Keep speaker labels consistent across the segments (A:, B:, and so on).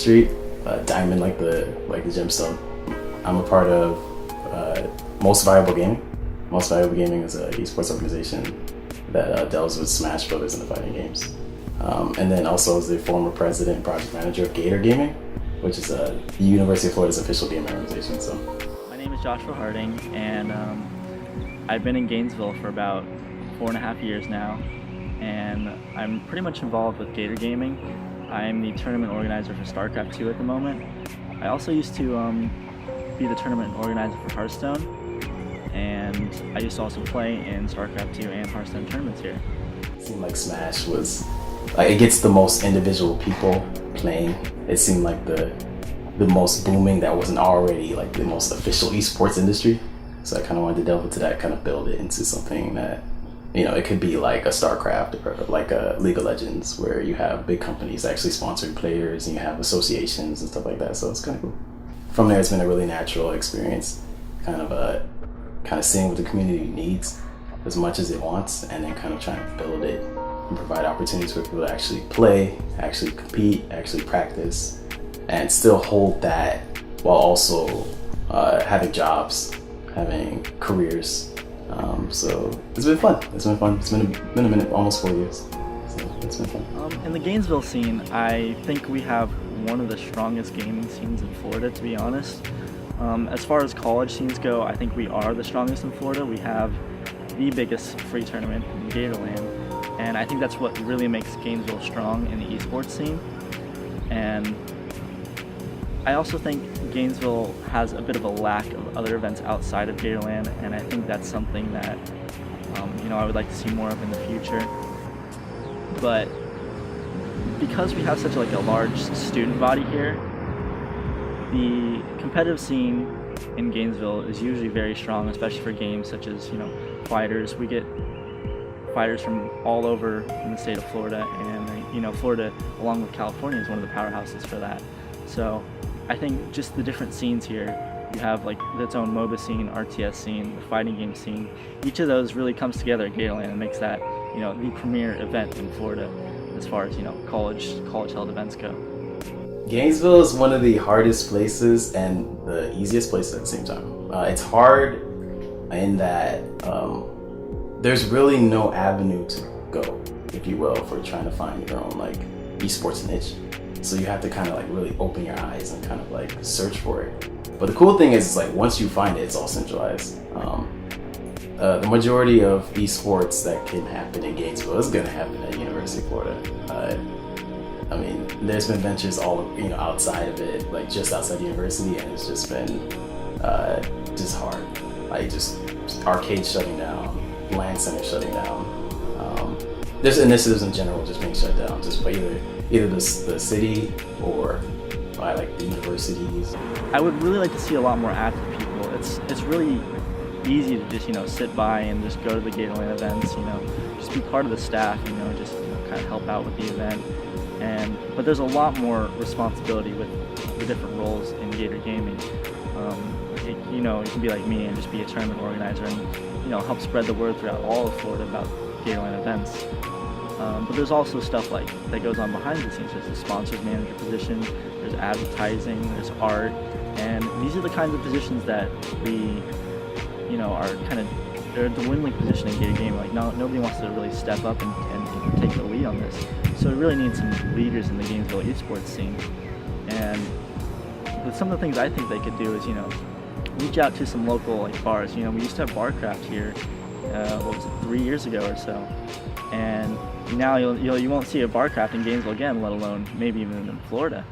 A: Street, diamond like the gemstone. I'm a part of Most Valuable Gaming. Most Valuable Gaming is an eSports organization that deals with Smash Brothers and the fighting games. And then also as the former president and project manager of Gator Gaming, which is the University of Florida's official gaming organization. So,
B: my name is Joshua Harding, and I've been in Gainesville for about 4.5 years now, and I'm pretty much involved with Gator Gaming. I'm the tournament organizer for StarCraft 2 at the moment. I also used to be the tournament organizer for Hearthstone, and I used to also play in StarCraft 2 and Hearthstone tournaments here.
A: It seemed like Smash was, it gets the most individual people playing. It seemed like the most booming that wasn't already like the most official esports industry. So I kind of wanted to delve into that, kind of build it into something that, it could be like a StarCraft or like a League of Legends, where you have big companies actually sponsoring players and you have associations and stuff like that. So it's kind of cool. From there, it's been a really natural experience, kind of seeing what the community needs as much as it wants, and then kind of trying to build it and provide opportunities for people to actually play, actually compete, actually practice, and still hold that while also having jobs, having careers. So it's been fun. It's been a minute, almost 4 years. So it's been fun.
B: In the Gainesville scene, I think we have one of the strongest gaming scenes in Florida, to be honest. As far as college scenes go, I think we are the strongest in Florida. We have the biggest free tournament in Gatorland, and I think that's what really makes Gainesville strong in the esports scene. And I also think Gainesville has a bit of a lack of other events outside of Gatorland, and I think that's something that I would like to see more of in the future. But because we have such a large student body here, the competitive scene in Gainesville is usually very strong, especially for games such as fighters. We get fighters from all over in the state of Florida, and Florida, along with California, is one of the powerhouses for that. So I think just the different scenes here, you have its own MOBA scene, RTS scene, the fighting game scene. Each of those really comes together at Gatorland and makes that the premier event in Florida as far as college held events go.
A: Gainesville is one of the hardest places and the easiest places at the same time. It's hard in that there's really no avenue to go, if you will, for trying to find your own esports niche. So you have to kind of really open your eyes and kind of search for it. But the cool thing is once you find it, it's all centralized. The majority of esports that can happen in Gainesville is going to happen at University of Florida. There's been ventures all outside of it, just outside the university, and it's just been just hard. Just arcades shutting down, LAN centers shutting down. There's initiatives in general just being shut down, just by either the city or by the universities.
B: I would really like to see a lot more active people. It's really easy to just sit by and just go to the Gatorland events, just be part of the staff, just kind of help out with the event. But there's a lot more responsibility with the different roles in Gator Gaming. You can be like me and just be a tournament organizer and help spread the word throughout all of Florida about Gatorland events. But there's also stuff that goes on behind the scenes. There's the sponsors manager position, there's advertising, there's art, and these are the kinds of positions that we are they're the win-win position in Gator Gaming. Nobody wants to really step up and take the lead on this. So we really need some leaders in the Gainesville esports scene. And some of the things I think they could do is, reach out to some local bars. We used to have Barcraft here, 3 years ago or so. And now you won't see a Barcraft in Gainesville again, let alone maybe even in Florida.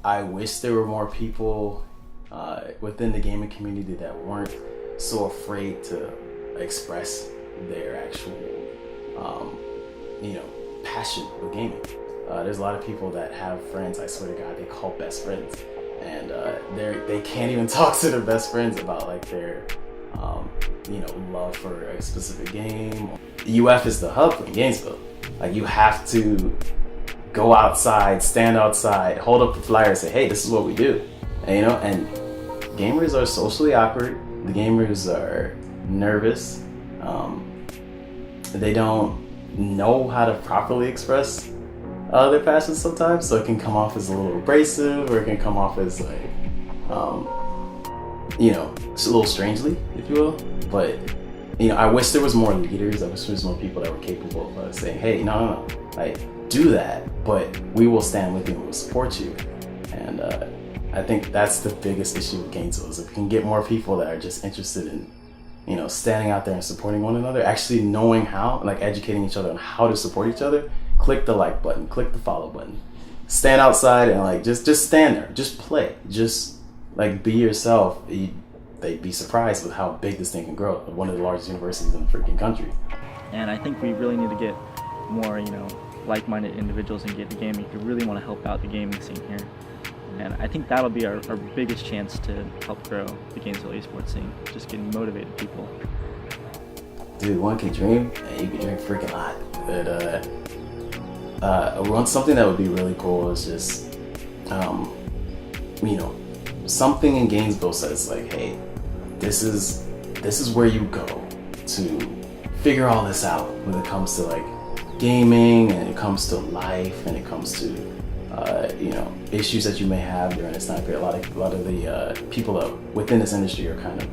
A: I wish there were more people within the gaming community that weren't so afraid to express their actual passion with gaming. There's a lot of people that have friends, I swear to God, they call best friends, and they can't even talk to their best friends about their love for a specific game. UF is the hub in Gainesville. You have to go outside, stand outside, hold up the flyer and say, hey, this is what we do. And gamers are socially awkward. The gamers are nervous. They don't know how to properly express their passions sometimes, so it can come off as a little abrasive, or it can come off as like, it's a little strangely, if you will. But I wish there was more leaders. I wish there was more people that were capable of saying, "Hey, no, like do that, but we will stand with you and we'll support you." And I think that's the biggest issue with Gainesville, is if we can get more people that are just interested in, standing out there and supporting one another, actually knowing how, like educating each other on how to support each other. Click the like button, click the follow button, stand outside and like just stand there, just play, just like be yourself. They'd be surprised with how big this thing can grow. One of the largest universities in the freaking country.
B: And I think we really need to get more, like-minded individuals in the gaming who really want to help out the gaming scene here. And I think that'll be our biggest chance to help grow the Gainesville esports scene, just getting motivated people.
A: Dude, one can dream, and you can dream freaking a lot. But something that would be really cool is just, something in Gainesville says like, hey, this is where you go to figure all this out when it comes to like gaming, and it comes to life, and it comes to issues that you may have during this time period. A lot of the people within this industry are kind of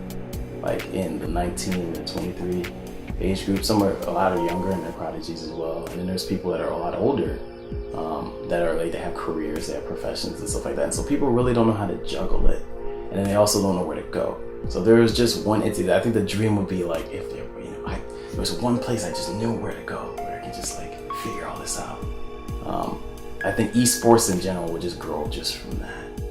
A: like in the 19 to 23 age group. Some are a lot are younger and they're prodigies as well. And then there's people that are a lot older that are like, they have careers, they have professions and stuff like that. And so people really don't know how to juggle it. And then they also don't know where to go. So there's just one entity that I think the dream would be like, if there was one place I just knew where to go, where I could just like figure all this out. I think esports in general would just grow just from that.